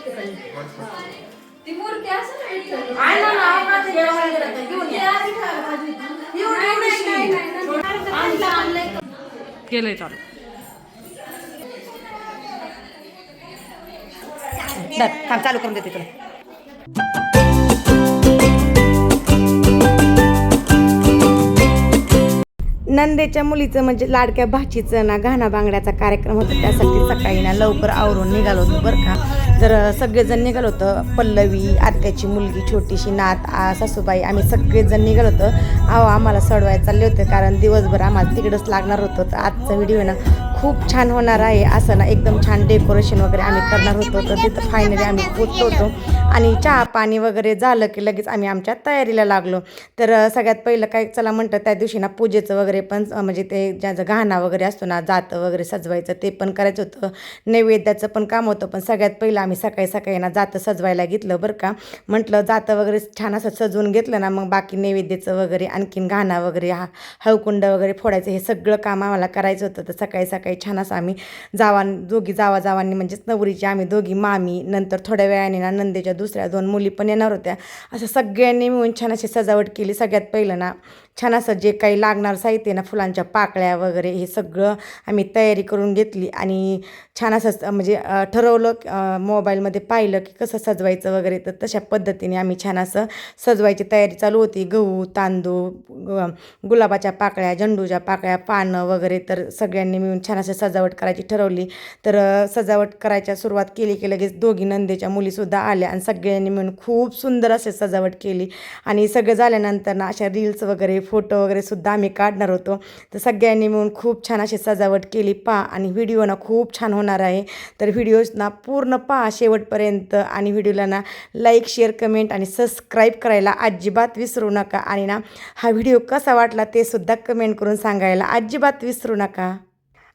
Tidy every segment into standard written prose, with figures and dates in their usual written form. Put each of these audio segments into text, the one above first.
ती मूर्ती असं आहे ना ना केलंय चालू थांब चालू करून देते तुला. नंदेच्या मुलीचं म्हणजे लाडक्या भाचीचं ना घाणा बांगड्याचा कार्यक्रम होता. त्यासाठी सकाळी ना लवकर आवरून निघालो होतो बरं का. तर सगळेजण निघालो होतं. पल्लवी, आत्याची मुलगी, छोटीशी नात, सासूबाई, आम्ही सगळेजण निघालो होतो. आम्हाला सोडवायला चालले होते कारण दिवसभर आम्हाला तिकडंच लागणार होतं. तर आजचा व्हिडिओ ना खूप छान होणार आहे. असं ना एकदम छान डेकोरेशन वगैरे आम्ही करणार होतो. तर तिथं फायनली आम्ही पोचलो होतो आणि चहा पाणी वगैरे झालं की लगेच आम्ही आमच्या तयारीला लागलो. तर सगळ्यात पहिलं काय चला म्हणतं त्या दिवशी ना पूजेचं वगैरे पण म्हणजे ते ज्याचं गहना वगैरे असतो ना जातं वगैरे सजवायचं ते पण करायचं होतं. नैवेद्याचं पण काम होतं. पण सगळ्यात पहिलं आम्ही सकाळी सकाळी ना जातं सजवायला घेतलं बरं का. म्हटलं जातं वगैरे छान असं सजवून घेतलं ना मग बाकी नैवेद्याचं वगैरे आणखीन गहना वगैरे हळकुंड वगैरे फोडायचं हे सगळं काम आम्हाला करायचं होतं. तर सकाळी सकाळी छान असं आम्ही दोघी जावांनी म्हणजेच नवरीची आम्ही दोघी मामी नंतर थोड्या वेळाने ना नंदेच्या दुसऱ्या 2 मुली पण येणार होत्या. असं सगळ्यांनी मिळून छान अशी सजावट केली. सगळ्यात पहिलं ना छान असं जे काही लागणार साहित्य ना फुलांच्या पाकळ्या वगैरे हे सगळं आम्ही तयारी करून घेतली आणि छान असं म्हणजे ठरवलं मोबाईलमध्ये पाहिलं की कसं सजवायचं वगैरे. तर तशा पद्धतीने आम्ही छान असं सजवायची तयारी चालू होती. गहू, तांदूळ, गुलाबाच्या पाकळ्या, झेंडूच्या पाकळ्या, पानं वगैरे तर सगळ्यांनी मिळून छान असं सजावट करायची ठरवली. तर सजावट करायच्या सुरुवात केली की लगेच दोघी नंदेच्या मुलीसुद्धा आल्या आणि सगळ्यांनी मिळून खूप सुंदर असे सजावट केली. आणि सगळं झाल्यानंतर ना अशा रील्स वगैरे फोटो वगैरे सुद्धा आम्ही काढणार होतो. तर सगळ्यांनी मिळून खूप छान अशी सजावट केली. पहा आणि व्हिडिओ ना खूप छान होणार आहे. तर व्हिडिओज ना पूर्ण पहा शेवटपर्यंत आणि व्हिडिओला ना लाईक, शेअर, कमेंट आणि सबस्क्राईब करायला अजिबात विसरू नका. आणि ना हा व्हिडिओ कसा वाटला ते सुद्धा कमेंट करून सांगायला अजिबात विसरू नका.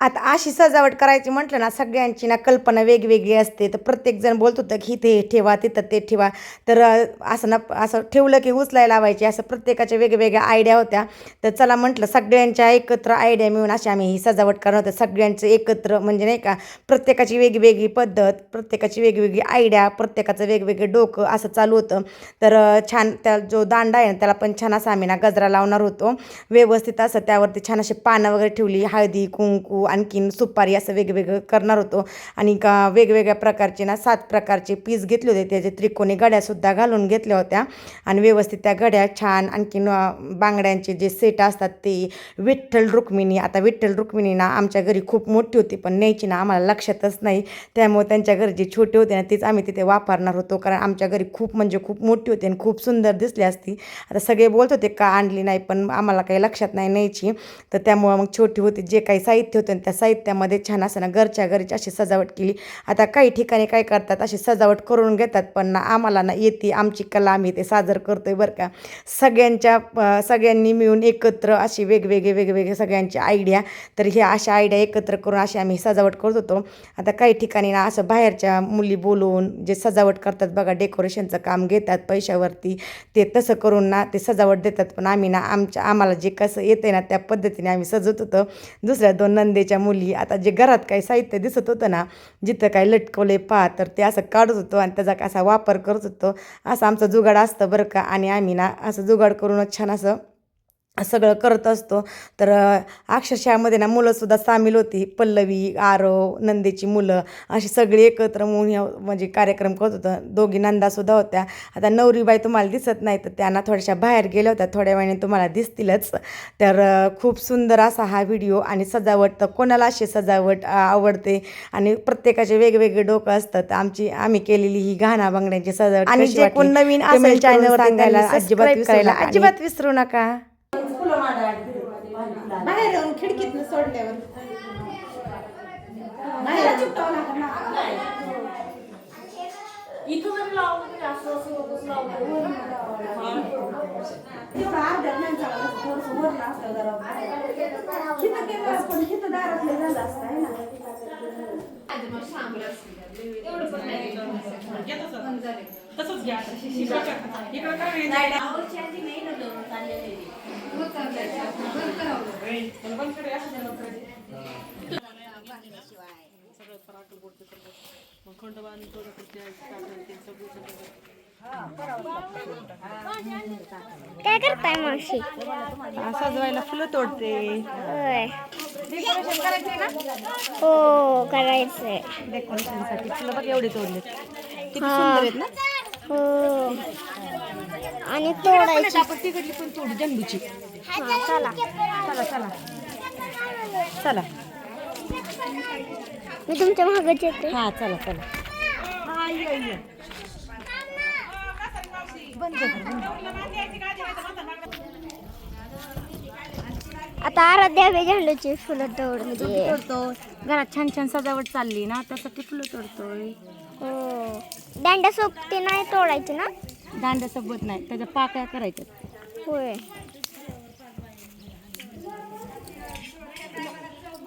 आता अशी सजावट करायची म्हटलं ना सगळ्यांची ना कल्पना वेगवेगळी असते. तर प्रत्येकजण बोलत होतं की इथे हे ठेवा तिथं ते ठेवा. तर असं ठेवलं की उचलायला लावायची असं प्रत्येकाच्या वेगवेगळ्या आयडिया होत्या. तर चला म्हटलं सगळ्यांच्या एकत्र आयडिया मिळून अशी आम्ही ही सजावट करणार होतो. सगळ्यांचं एकत्र म्हणजे नाही का प्रत्येकाची वेगवेगळी पद्धत, प्रत्येकाची वेगवेगळी आयडिया, प्रत्येकाचं वेगवेगळं डोकं असं चालू होतं. तर छान त्या जो दांडा आहे ना त्याला पण छान असं आम्ही ना गजरा लावणार होतो व्यवस्थित असं. त्यावरती छान असे पानं वगैरे ठेवली, हळदी कुंकू आणखीन सुपारी असं वेगवेगळं करणार होतो. आणि वेगवेगळ्या प्रकारचे ना 7 प्रकारचे पीस घेतले होते. त्याचे त्रिकोणी घड्यासुद्धा घालून घेतल्या होत्या आणि व्यवस्थित त्या घड्या छान आणखीन बांगड्यांचे जे सेट असतात ते विठ्ठल रुक्मिणी. आता विठ्ठल रुक्मिणी ना आमच्या घरी खूप मोठी होती पण न्यायची ना आम्हाला लक्षातच नाही. त्यामुळे त्यांच्या घरी जे छोटे होते ना तेच आम्ही तिथे वापरणार होतो कारण आमच्या घरी खूप म्हणजे खूप मोठी होती आणि खूप सुंदर दिसली असती. आता सगळे बोलत होते का आणली नाही पण आम्हाला काही लक्षात नाही न्यायची. तर त्यामुळं मग छोटी होती जे काही साहित्य होतं त्या साहित्यामध्ये छान असं ना घरच्या घरीची अशी सजावट केली. आता काही ठिकाणी काय करतात अशी सजावट करून घेतात पण ना आम्हाला ना येते आमची कला आम्ही ते सादर करतोय बरं का. सगळ्यांनी मिळून एकत्र अशी वेगवेगळे सगळ्यांची आयडिया. तर ह्या अशा आयडिया एकत्र करून अशी आम्ही सजावट करत होतो. आता काही ठिकाणी ना असं बाहेरच्या मुली बोलवून जे सजावट करतात बघा डेकोरेशनचं काम घेतात पैशावरती ते तसं करून ना ते सजावट देतात. पण आम्ही ना आम्हाला जे कसं येते ना त्या पद्धतीने आम्ही सजवत होतो. दुसऱ्या 2 नंदेच्या मुली आता जे घरात काही साहित्य दिसत होतं ना जिथं काही लटकवले तर ते असं काढत होतो आणि त्याचा कसा वापर करत होतो. असं आमचं जुगाड असतं बरं का. आणि आम्ही ना असं जुगाड करूनच छान असं सगळं करत असतो. तर अक्षरशःमध्ये ना मुलंसुद्धा सामील होती. पल्लवी, आरव, नंदेची मुलं अशी सगळी एकत्र म्हणून म्हणजे कार्यक्रम करत होतं. दोघी नंदासुद्धा होत्या. आता नवरीबाई तुम्हाला दिसत नाही तर त्यांना थोड्याशा बाहेर गेल्या होत्या. थोड्या वेळाने तुम्हाला दिसतीलच. तर खूप सुंदर असा हा व्हिडिओ आणि सजावट तर कोणाला अशी सजावट आवडते आणि प्रत्येकाचे वेगवेगळे डोकं असतात. आम्ही केलेली ही गहना बांगड्यांची सजावट आणि जे कोण नवीन असेल चॅनलवर सांगायला अजिबात विसरू नका. बाहेर जाऊन खिडकीतून सोडल्यावर इथून लावून असं तसंच घ्या काय करताय मावशी? सजवायला फुलं तोडते. होय. डेकोरेशन करायचंय ना? हो करायचंय. डेकोरेशनसाठी फुलं बघ एवढे तोडले. किती हा. सुंदर आहेत ना? हो. आणि तोडायची. आपण तिकडली पण तोडू झेंडूची. हा चला. चला चला चला. मी तुमच्या मागच येते. हा चला चला. हा ये. बंद कर. आता आराध्या झेंडूची फुलं तोडते. तोडतो. घरात छान छान सजावट चालली ना त्यासाठी फुलं तोडतोय. हो. दांड्या सोबती नाही तोडायची ना? दांड्या सोबत नाही त्याच्या पाकळ्या करायच्या. होय.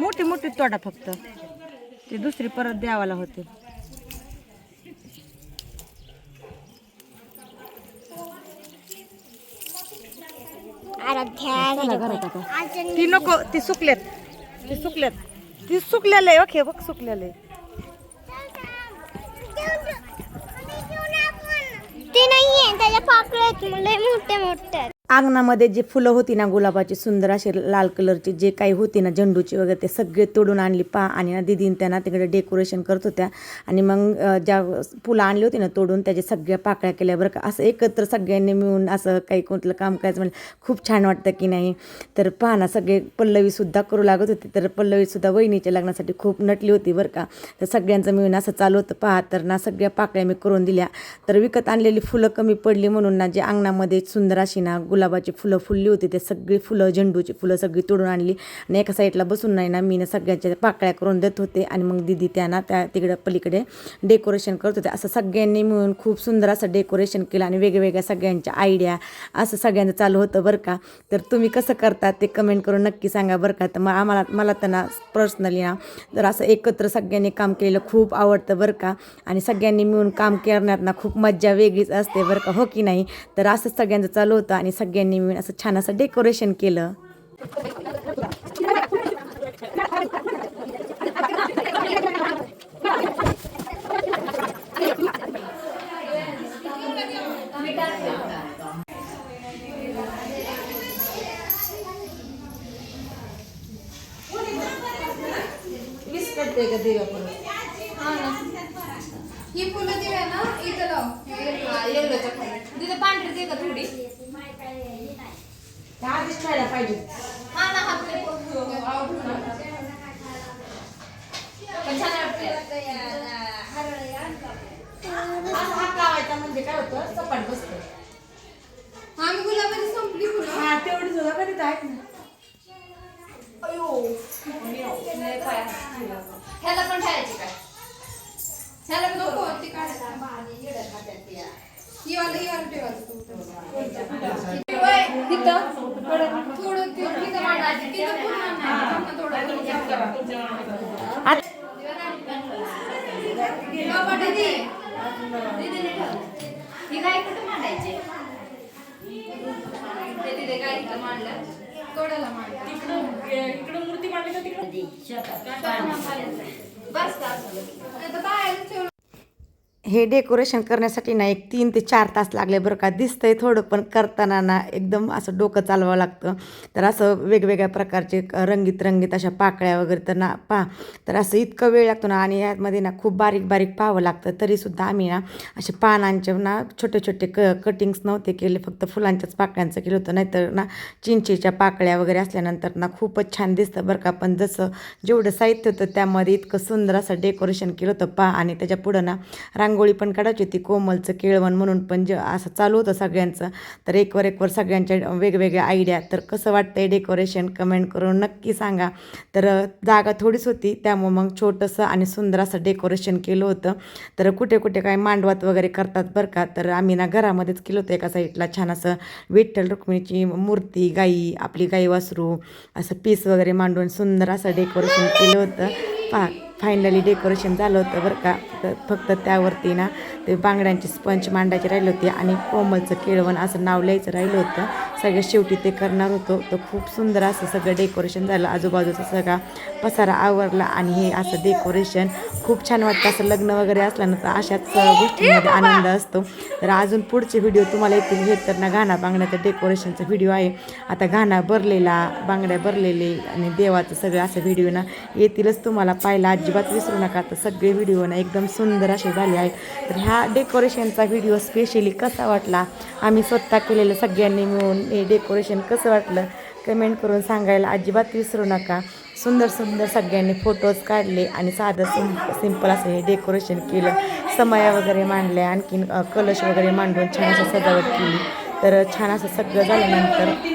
मोठी मोठी तोडा फक्त ते दुसरी परत द्यावाला होते. चला घरात आता. ती नको ती सुकल्यात ती सुकलेलं आहे. ओके बघ सुकलेलं आहे. ते नाहीये त्याच्या पाकळ्यात लय मोठे मोठे. अंगणामध्ये जे फुलं होती ना गुलाबाची सुंदर अशी लाल कलरची जे काही होती ना झेंडूची वगैरे ते सगळे तोडून आणली आणि ना दीदीन त्यांना तिकडे डेकोरेशन करत होत्या. आणि मग ज्या फुलं आणली होती ना तोडून त्याच्या सगळ्या पाकळ्या केल्या बरं का. असं एकत्र सगळ्यांनी मिळून असं काही कोणतं काम करायचं म्हणजे खूप छान वाटतं की नाही. तर पहा ना सगळे पल्लवीसुद्धा करू लागत होते. तर पल्लवीसुद्धा वहिनीच्या लग्नासाठी खूप नटली होती बरं का. तर सगळ्यांचं मिळून असं चालू होतं. पहा तर ना सगळ्या पाकळ्या मी करून दिल्या. तर विकत आणलेली फुलं कमी पडली म्हणून ना जे अंगणामध्ये सुंदर अशी ना गुलाबाची फुलं फुलली होती ते सगळी फुलं झेंडूची फुलं सगळी तोडून आणली. आणि एका साईडला बसून नाही ना मी ना सगळ्यांच्या पाकळ्या करून देत होते. आणि मग दीदी त्यांना त्या तिकडे पलीकडे डेकोरेशन करत होते. असं सगळ्यांनी मिळून खूप सुंदर असं डेकोरेशन केलं आणि वेगवेगळ्या सगळ्यांच्या आयडिया असं सगळ्यांचं चालू होतं बरं का. तर तुम्ही कसं करता ते कमेंट करून नक्की सांगा बरं का. तर मग मला त्यांना पर्सनली ना तर असं एकत्र सगळ्यांनी काम केलेलं खूप आवडतं बरं का. आणि सगळ्यांनी मिळून काम करण्यात ना खूप मज्जा वेगळीच असते बरं का. हो की नाही. तर असं सगळ्यांचं चालू होतं आणि सगळ्यांनी मिळून असं छान असं डेकोरेशन केलं. ही फुलं दिल्या ना इथं लाव. तिथं पांढरी दे का थोडी. आधीच खायला पाहिजे. हा ना हा प्लेट आवडून पण छान वाटते. हात लावायचा म्हणजे काय होतं सपाट बसतं. हा मी गुलाबाची संपली फुलं. हा तेवढीच होतं कधी तर आहेत ना. ह्याला पण ठेवायची काय. ह्याला नको ती काढायला. ही वाला ठेवायचं तू. तिथं थोडं तिथं मांडायची. तिथं पूर्ण नाही थोडं. बाबा दीदी ही गाय कुठं मांडायची. ते तिथे गाय इथं मांडलं तोडायला मांडलं. इकडं मूर्ती मांडली का तिकडं बस का आता बाहेर ठेवलं. हे डेकोरेशन करण्यासाठी ना 3 ते 4 तास लागले बरं का. दिसतंय थोडं पण करताना ना एकदम असं डोकं चालवावं लागतं. तर असं वेगवेगळ्या प्रकारचे रंगीत अशा पाकळ्या वगैरे तर ना तर असं इतकं वेळ लागतो ना. आणि यामध्ये ना खूप बारीक पाहावं लागतं. तरीसुद्धा आम्ही ना असे पानांचे ना छोटे कटिंग्स नव्हते केले. फक्त फुलांच्याच पाकळ्यांचं केलं होतं. नाहीतर ना चिंचेच्या पाकळ्या वगैरे असल्यानंतर ना खूपच छान दिसतं बरं का. पण जसं जेवढं साहित्य होतं त्यामध्ये इतकं सुंदर असं डेकोरेशन केलं होतं आणि त्याच्या पुढं ना रांगोळी पण काढायची होती कोमलचं केळवण म्हणून. पण असं चालू होतं सगळ्यांचं. तर एकवर सगळ्यांच्या वेगवेगळ्या आयडिया. तर कसं वाटतंय डेकोरेशन कमेंट करून नक्की सांगा. तर जागा थोडीच होती त्यामुळं मग छोटंसं आणि सुंदर असं डेकोरेशन केलं होतं. तर कुठे काय मांडवात वगैरे करतात बरं का. तर आम्ही ना घरामध्येच केलं होतं. एका साईडला छान असं विठ्ठल रुक्मिणीची मूर्ती, गाई, आपली गाई वासरू असं पीस वगैरे मांडून सुंदर असं डेकोरेशन केलं होतं. फायनली डेकोरेशन झालं होतं बरं का. तर फक्त त्यावरती ना ते बांगड्यांची स्पंज मांडायचे राहिले होते आणि कोमलचं केळवण असं नाव लिहायचं राहिलं होतं. सगळ्यात शेवटी ते करणार होतो. तर खूप सुंदर असं सगळं डेकोरेशन झालं, आजूबाजूचा सगळा पसारा आवरला आणि हे असं डेकोरेशन खूप छान वाटतं. असं लग्न वगैरे असलं ना तर अशाच गोष्टींमध्ये आनंद असतो. तर अजून पुढचे व्हिडिओ तुम्हाला येतील. हे तर ना घाणा बांगड्याचं डेकोरेशनचा व्हिडिओ आहे. आता घाणा भरलेला, बांगड्या भरलेले आणि देवाचं सगळं असं व्हिडिओ ना येतीलच तुम्हाला पाहायला. अजिबात विसरू नका. तर सगळे व्हिडिओ ना एकदम सुंदर असे झाले आहेत. तर ह्या डेकोरेशनचा व्हिडिओ स्पेशली कसा वाटला, आम्ही स्वतः केलेलं सगळ्यांनी मिळून हे डेकोरेशन कसं वाटलं कमेंट करून सांगायला अजिबात विसरू नका. सुंदर सुंदर सगळ्यांनी फोटोज काढले आणि साधं सिंपल असं हे डेकोरेशन केलं. समया वगैरे मांडल्या, आणखीन कलश वगैरे मांडून छान असं सजावट केली. तर छान असं सगळं झाल्यानंतर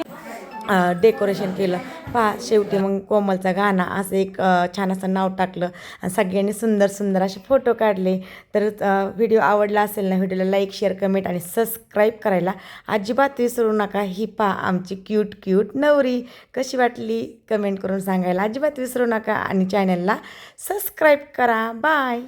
डेकोरेशन केलं. पहा शेवटी मग कोमलचा गाणा असं एक छान असं नाव टाकलं आणि सगळ्यांनी सुंदर सुंदर असे फोटो काढले. तर व्हिडिओ आवडला असेल ना, व्हिडिओला लाईक शेअर कमेंट आणि सबस्क्राईब करायला अजिबात विसरू नका. ही पहा आमची क्यूट क्यूट नवरी कशी वाटली कमेंट करून सांगायला अजिबात विसरू नका आणि चॅनलला सबस्क्राईब करा. बाय.